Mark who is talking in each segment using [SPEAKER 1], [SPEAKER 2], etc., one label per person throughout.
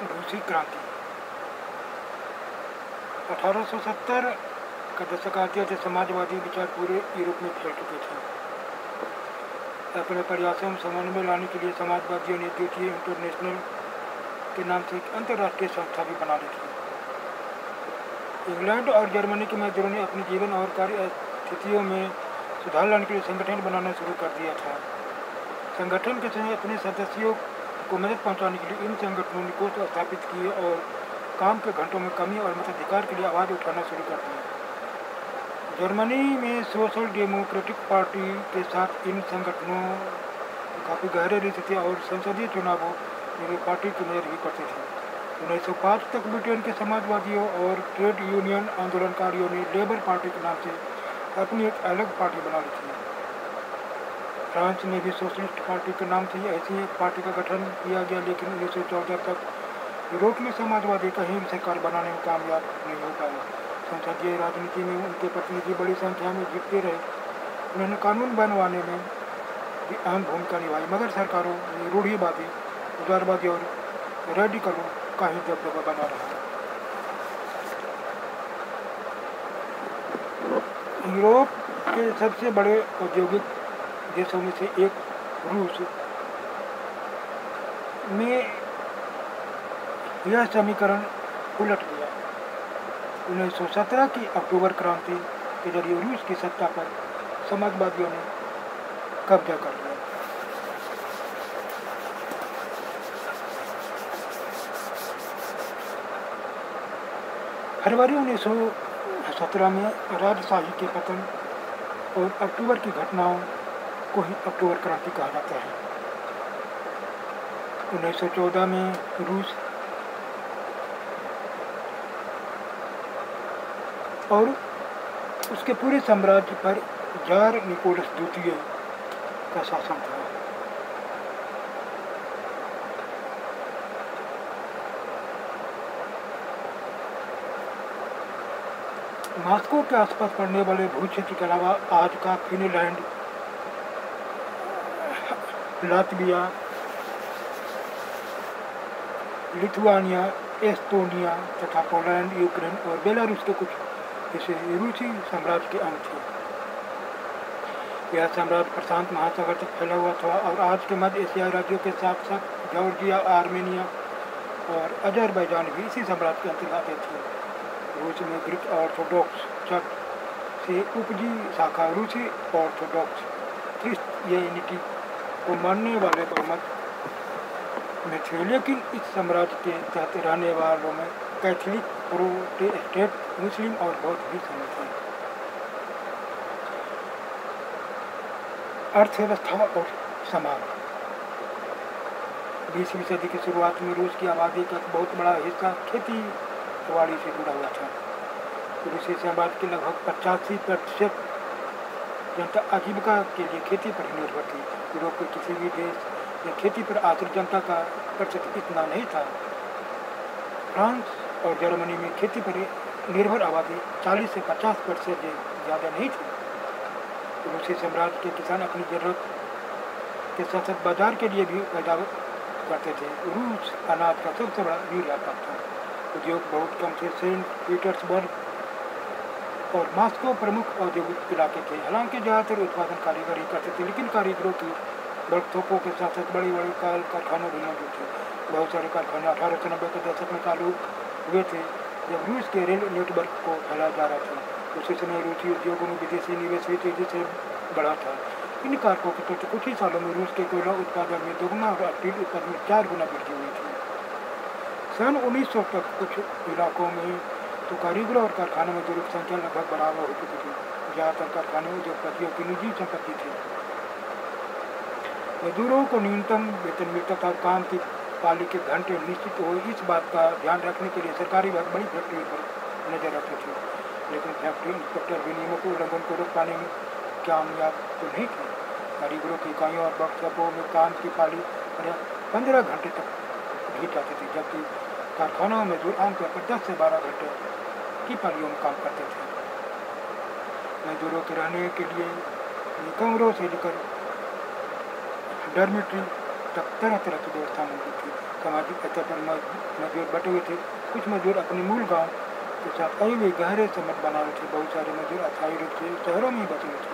[SPEAKER 1] रूसी क्रांति 1870 का दशक आते थे समाजवादी विचार पूरे यूरोप में फैल चुके थे। अपने प्रयासों में समन्वय लाने के लिए समाजवादियों ने द्वितीय इंटरनेशनल के नाम से एक अंतर्राष्ट्रीय संस्था भी बना ली थी। इंग्लैंड और जर्मनी के मजदूरों ने अपने जीवन और कार्य स्थितियों में सुधार लाने के लिए संगठन बनाना शुरू कर दिया था। संगठन के समय अपने सदस्यों को मदद पहुंचाने के लिए इन संगठनों ने कोष स्थापित किए और काम के घंटों में कमी और मताधिकार के लिए आवाज़ उठाना शुरू कर दी। जर्मनी में सोशल डेमोक्रेटिक पार्टी के साथ इन संगठनों काफ़ी गहरे रिश्ते थे और संसदीय चुनावों में पार्टी की मदद भी करती थी। 1905 तक ब्रिटेन के समाजवादियों और ट्रेड यूनियन आंदोलनकारियों ने लेबर पार्टी के नाम से अपनी एक अलग पार्टी बना ली थी। फ्रांस में भी सोशलिस्ट पार्टी के नाम से ऐसी एक पार्टी का गठन किया गया, लेकिन 1914 तक यूरोप में समाजवादी कहीं सरकार बनाने में कामयाब नहीं हो पाए। संसदीय राजनीति में उनके प्रतिनिधि बड़ी संख्या में जीतते रहे। उन्होंने कानून बनवाने में भी अहम भूमिका निभाई, मगर सरकारों ने रूढ़िवादी, उदारवादी और रेडिकलों का ही दबदबा बना रहा। यूरोप के सबसे बड़े औद्योगिक देशों में से एक रूस में यह समीकरण उलट गया। 1917 की अक्टूबर क्रांति के जरिए रूस की सत्ता पर समाजवादियों ने कब्जा कर लिया। फरवरी 1917 में राजशाही के पतन और अक्टूबर की घटनाओं को ही अक्टूबर क्रांति कहा जाता है। 1914 में रूस और उसके पूरे साम्राज्य पर जार निकोलस द्वितीय का शासन था। मॉस्को के आसपास पड़ने वाले भूक्षेत्र के अलावा आज का फिनलैंड, लातविया, लिथुआनिया, एस्टोनिया तथा पोलैंड, यूक्रेन और बेलारूस के कुछ हिस्से रूसी साम्राज्य के अंग थे। यह साम्राज्य प्रशांत महासागर तक फैला हुआ था और आज के मध्य एशियाई राज्यों के साथ साथ जॉर्जिया, आर्मेनिया और अजरबैजान भी इसी साम्राज्य के अंतर्गत आते थे। रूस में ग्रीक ऑर्थोडॉक्स चर्च से उपजी शाखा रूसी ऑर्थोडॉक्स क्रिश्चियनिटी को मानने वाले बहुमत में थे, लेकिन इस साम्राज्य के तहत रहने वालों में कैथोलिक, प्रोटेस्टेंट, मुस्लिम और बौद्ध भी शामिल थे। अर्थव्यवस्था और समाज 20वीं सदी की शुरुआत में रूस की आबादी का बहुत बड़ा हिस्सा खेती बाड़ी से जुड़ा हुआ था। रूसी साम्राज्य की लगभग 85% जनता आजीविका के लिए खेती पर ही निर्भर थी। यूरोप के किसी भी देश में खेती पर आश्रित जनता का प्रतिशत इतना नहीं था। फ्रांस और जर्मनी में खेती पर निर्भर आबादी 40 से 50% से ज़्यादा नहीं थी। रूसी साम्राज्य के किसान अपनी जरूरत के साथ साथ बाजार के लिए भी पैदा करते थे। रूस अनाज का सबसे बड़ा निर्यातक था। उद्योग बहुत कम थे। सेंट पीटर्सबर्ग और मॉस्को प्रमुख औद्योगिक इलाके थे। हालांकि ज़्यादातर उत्पादन कारीगर ही करते थे, लेकिन कारीगरों की बढ़तों के साथ साथ बड़े बड़े कारखाने भी मौजूद थे। बहुत सारे कारखाने 1890 के दशक में चालू हुए थे, जब रूस के रेल नेटवर्क को फैलाया जा रहा था। उसी समय रूसी उद्योगों में विदेशी निवेश भी तेजी से बढ़ा था। इन कारकों के चलते कुछ ही सालों में रूस के कोयला उत्पादन में दोगुना और स्टील उत्पादन में 4 गुना वृद्धि हुई थी। सन 1900 तक कुछ इलाकों में तो कारीगरों और कारखानों मजदूरों की संख्या लगभग बराबर हो चुकी थी। ज़्यादातर कारखाने उद्योगपतियों की निजी संपत्ति थी। मजदूरों को न्यूनतम वेतन मिलता था। काम की पाली के घंटे निश्चित हो, इस बात का ध्यान रखने के लिए सरकारी विभाग बड़ी फैक्ट्री पर नजर रखते थे, लेकिन फैक्ट्री इंस्पेक्टर भी नियमों के उल्लंघन को रोक पाने में कामयाब तो नहीं थे। कारीगरों की इकाइयों और वर्कशॉपों में काम की पाली 15 घंटे तक भी जाती थी, जबकि कारखानों में मजदूर आमतौर पर 10 से 12 घंटे की पालियों में काम करते थे। मजदूरों के रहने के लिए कमरों से लेकर डॉर्मेट्री तक तरह तरह की व्यवस्था मौजूद थी। सामाजिक स्तर पर मजदूर बटे हुए थे। कुछ मजदूर अपने मूल गांव के साथ अभी भी गहरे संबंध बना हुए थे। बहुत सारे मजदूर अस्थायी रूप से शहरों में बचे हुए थे।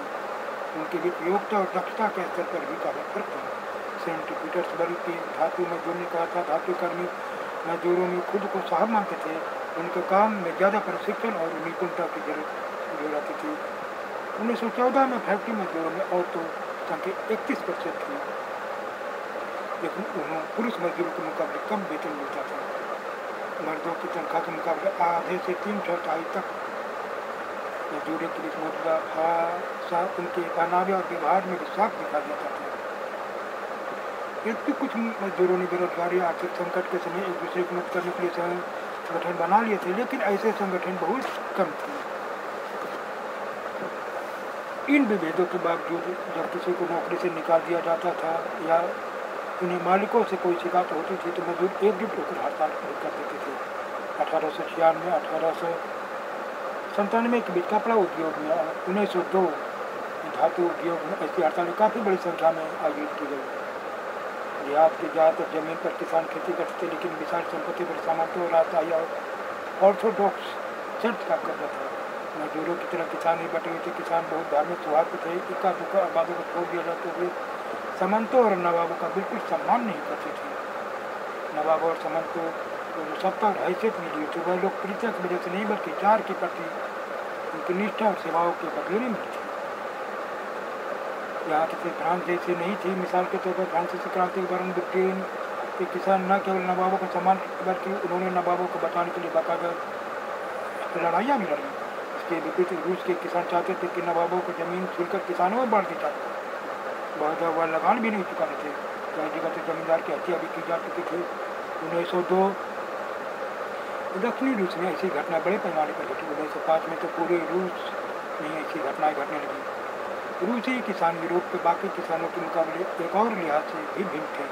[SPEAKER 1] उनके बीच योग्यता और दक्षता के स्तर पर भी काफी फर्क था। सेंट पीटर्सबर्ग के धातु मजदूर ने कहा था, धातु कर्मी मजदूरों में खुद को साहब मानते थे। उनके काम में ज़्यादा प्रशिक्षण और निपुणता की जरूरत थी। 1914 में फैक्ट्री मजदूरों में औरतों की संख्या 31% थी, लेकिन उन्हें पुरुष मजदूरों के मुकाबले कम वेतन मिलता था। मर्दों की तनख्वाह के मुकाबले आधे से 3/4 तक मजदूरों के बीच मौजूदा भाषा उनके पहनावे और व्यवहार में भी साफ दिखा देता था। यद्यपि कुछ मजदूरों ने बेरोजगारी आर्थिक संकट के समय एक दूसरे की मदद करने के लिए संगठन बना लिए थे, लेकिन ऐसे संगठन बहुत कम थे। इन विभेदों के बावजूद जब किसी को नौकरी से निकाल दिया जाता था या उन्हें मालिकों से कोई शिकायत होती थी तो मजदूर एकजुट होकर हड़ताल कर देते थे। 1896 1897 के बीच कपड़ा उद्योग में 1902 धातु उद्योग में ऐसी हड़तालें काफ़ी बड़ी संख्या में आयोजित की गई। देहात की ज़्यादातर जमीन पर किसान खेती करते थे, लेकिन विशाल संपत्ति पर सामंतों और राजशाही और ऑर्थोडॉक्स चर्च का कब्जा था। मजदूरों की तरह किसान ही बटे हुए थे। किसान बहुत धार्मिक स्वभाव के थे। इक्का दुक्का आबादों को छोड़ दिया जाते हुए सामंतों और नवाबों का बिल्कुल सम्मान नहीं करते थे। नवाब और सामंतों को जो सत्ता और हैसियत मिली थी वह लोकप्रियता की वजह से नहीं बल्कि जार के प्रति उनकी निष्ठा और सेवाओं के बदले में मिली थी। यहाँ किसी फ्रांस जैसी नहीं थी। मिसाल के तौर पर फ्रांसीसी क्रांति के दौरान ब्रिटेन के किसान न केवल नवाबों का सम्मान बल्कि उन्होंने नवाबों को बचाने के लिए बाकायदा लड़ाइयाँ भी लड़ी। इसके विपरीत रूस के किसान चाहते थे कि नवाबों को जमीन छीनकर किसानों में बांट दी जाए। बहुत वह लगान भी नहीं चुकाते थे। कई जगह से जमींदार की हत्या भी की जा चुकी थी। 1902 दक्षिणी रूस में ऐसी घटना बड़े पैमाने पर घटी। 1905 में तो पूरे रूस में ऐसी घटनाएं घटने लगी। रूसी किसान यूरोप के बाकी किसानों के मुकाबले एक और लिहाज से भी भिन्न थे।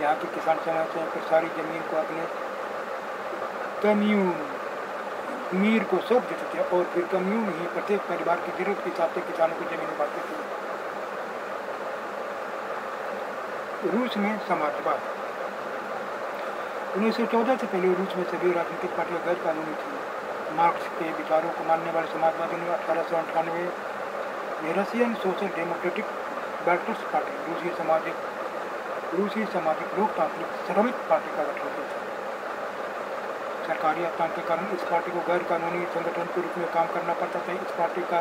[SPEAKER 1] यहाँ के किसान समय पर सारी जमीन को अपने कम्यून मीर को सौंप देते थे और फिर कम्यून ही प्रत्येक परिवार की जरूरत के हिसाब से किसानों को जमीन बांटते थे। रूस में समाजवाद 1914 से पहले रूस में सभी राजनीतिक पार्टियां गैर कानूनी थी। मार्क्स के विचारों को मानने वाले समाजवादियों ने 1898 में Russian social democratic workers party रूसी सामाजिक लोकतांत्रिक श्रमिक पार्टी का गठन किया था। सरकारी हड़ताल के कारण इस पार्टी को गैर कानूनी संगठन के रूप में काम करना पड़ता था। इस पार्टी का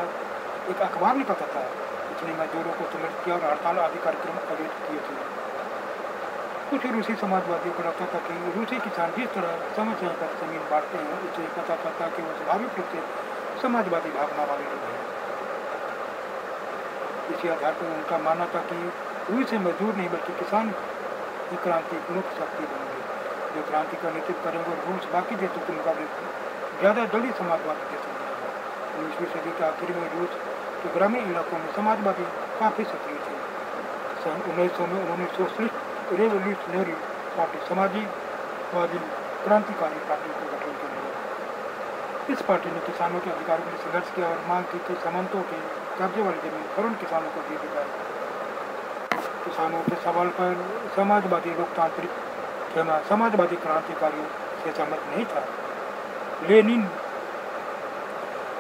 [SPEAKER 1] एक अखबार निकलता था। इसने मजदूरों को संगठित किया और हड़ताल आदि कार्यक्रम आयोजित किए थे। कुछ रूसी समाजवादियों को लगता था कि रूसी किसान जिस तरह समय समय पर जमीन बांटते हैं उससे पता चलता कि वो स्वाभाविक रूप से समाजवादी भावना वाले लोग हैं। इसी आधार पर उनका मानना था कि रूसी मजदूर नहीं बल्कि किसान की क्रांति मुख्य शक्ति बनेंगे जो क्रांति का नेतृत्व करेंगे और रूस बाकी देशों के मुकाबले ज़्यादा जल्दी समाजवादी देश बन जाएगा। 19वीं सदी के आखिर में रूस के ग्रामीण इलाकों में समाजवादी काफ़ी सक्रिय थे। सन 1900 में उन्होंने सोशलिस्ट रेवोल्यूशनरी पार्टी समाजवादी क्रांतिकारी पार्टी का गठन कर लिया। इस पार्टी ने किसानों के अधिकारों के लिए संघर्ष किया और मांग की कि सामंतों के कब्जे वाली जमीन फौरन किसानों को दे दी जाए। किसानों के सवाल पर समाजवादी क्रांतिकारियों से सहमत नहीं था। लेनिन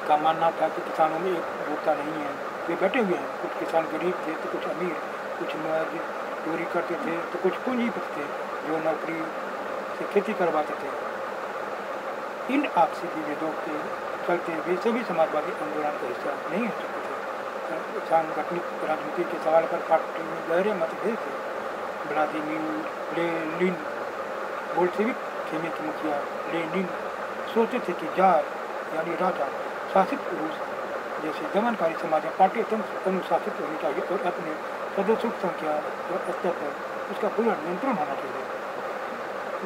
[SPEAKER 1] का मानना था कि किसानों में एक एकता नहीं है, वे बटे हुए हैं। कुछ किसान गरीब थे तो कुछ अमीर, कुछ मजदूरी करते थे तो कुछ पूंजीपति थे जो नौकरी से खेती करवाते थे। इन आपसी विभेदों के चलते वे सभी समाजवादी आंदोलन का हिस्सा नहीं हो सकते थे। सांगठनिक राजनीति के सवाल पर पार्टी में गहरे मतभेद थे। व्लादिमीर लेनिन बोल्शेविक खेमे के मुखिया लेनिन सोचते थे कि जार यानी राजा शासित रूस जैसे दमनकारी समाज में पार्टी अनुशासित होनी चाहिए और अपने सदस्यों की संख्या और स्तर पर उसका पूरा नियंत्रण होना चाहिए।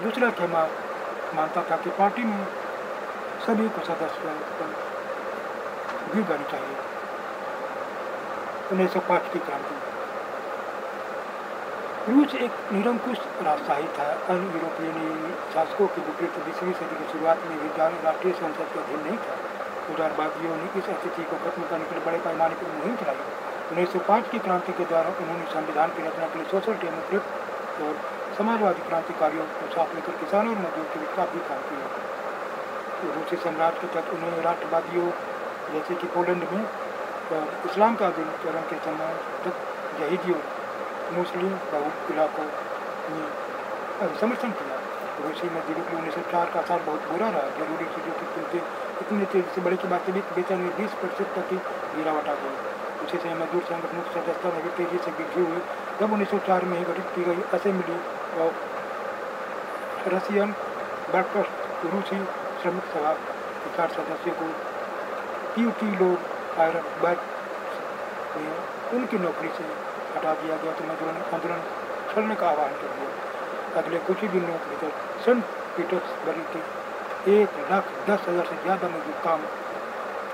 [SPEAKER 1] दूसरा खेमा मानता था कि पार्टी में सभी को सदस्य भी करनी चाहिए। 1905 की क्रांति रूस एक निरंकुश राजशाही था। अन्य यूरोपीय शासकों के विपरीत 20वीं सदी की शुरुआत में भी राष्ट्रीय संसद के अधीन नहीं था। उदारवादियों ने इस स्थिति को खत्म करने के लिए बड़े पैमाने पर मुहिम चलाई। 1905 की क्रांति के दौरान उन्होंने संविधान की रचना के लिए सोशल डेमोक्रेट और समाजवादी क्रांतिकारियों को साथ लेकर किसानों और मजदूर के लिए काफ़ी काम किया। तो रूसी साम्राज्य के तहत उन्होंने राष्ट्रवादियों जैसे कि पोलैंड में और इस्लाम के आधुनिकीकरण के समय तक यहूदियों मुस्लिम बहु इलाकों में समर्थन किया। रूसी मजदूरों के लिए 1904 का साल बहुत बुरा रहा। जरूरी चीज़ों की कीमतें इतनी तेजी से बढ़ी कि वास्तविक वेतन में 20% तक की गिरावट आ गई। उसी समय मजदूर संगठनों की सदस्यता में भी तेजी से वृद्धि हुई। जब 1904 में गठित की गई असेंबली ऑफ रशियन वर्कर्स रूसी श्रमिक सभा के 4 सदस्यों को क्यूटीलोबार्ड में उनकी नौकरी से हटा दिया गया तो मजदूरों ने आंदोलन छोड़ने का आह्वान कर दिया। अगले कुछ ही दिनों के भीतर सेंट पीटर्सबर्ग के 1,10,000 से ज़्यादा मजदूर काम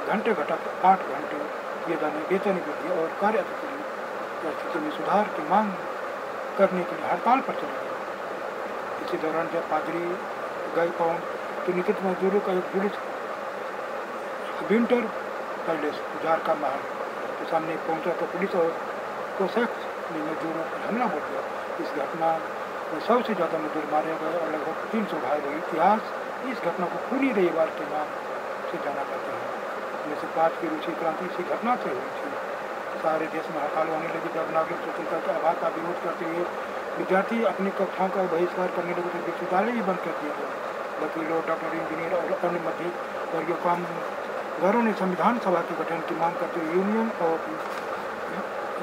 [SPEAKER 1] घंटे घटाकर 8 घंटे किए जाने, वेतन वृद्धि और कार्य स्थिति में सुधार की मांग करने के लिए हड़ताल पर चले गए। इसी दौरान जब पादरी गाय पाउंड के नेतृत्व मजदूरों का एक जुलूस विंटर पैलेस जार का महल के सामने पहुंचा तो पुलिस और कोसैक्स ने मजदूरों पर हमला बोल दिया। इस घटना में 100 से ज़्यादा मजदूर मारे गए और लगभग 300 घायल हुए। इतिहास इस घटना को पूरी रविवार के नाम से जाना जाता है। 1905 की रूसी क्रांति इसी घटना से हुई थी। सारे देश में हड़ताल होने लगी जब नागरिक स्वतंत्रता के अभाव का विरोध करते हुए विद्यार्थी अपनी कक्षाओं का बहिष्कार करने लगे तो विश्वविद्यालय भी बंद कर दिया गया। वकीलों, डॉक्टर, इंजीनियर और अन्य मध्य वर्गीय कामगारों ने संविधान सभा के गठन की मांग करते हुए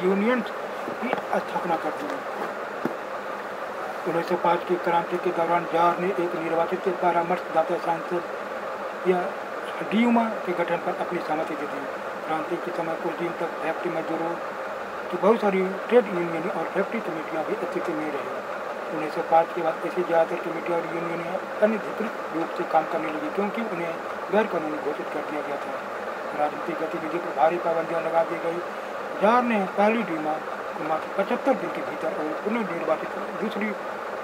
[SPEAKER 1] यूनियंस की स्थापना कर दी। 1905 की क्रांति के दौरान जार ने एक निर्वाचित परामर्शदाता सांसद या ड्यूमा के गठन पर अपनी सहमति दे दी। क्रांति के समय कुछ दिन तक फैक्ट्री मजदूरों की बहुत सारी ट्रेड यूनियन और फैक्ट्री कमेटियाँ भी अस्तित्व में रही। 1905 के बाद ऐसी ज़्यादातर कमेटियाँ और यूनियनें अनधिकृत रूप से काम करने लगी क्योंकि उन्हें गैर कानूनी घोषित कर दिया गया था। राजनीतिक गतिविधि पर भारी पाबंदियाँ लगा दी गई। जार ने पहली ड्यूमा को मात्र 75 दिन के भीतर और पुनर्निर्वाचित दूसरी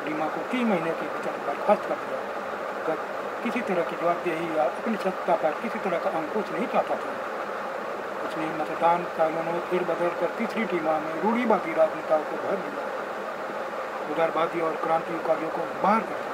[SPEAKER 1] ड्यूमा को 3 महीने के भीतर बर्खास्त कर दिया। जब किसी तरह की जवाबदेही या अपनी सत्ता पर किसी तरह का अंकुश नहीं चाहता था। उसने मतदान कानूनों में फिर बदल कर तीसरी ड्यूमा में रूढ़िवादी राजनेताओं को भर दिया, उदारवादी और क्रांतिकारियों को बाहर कर दिया।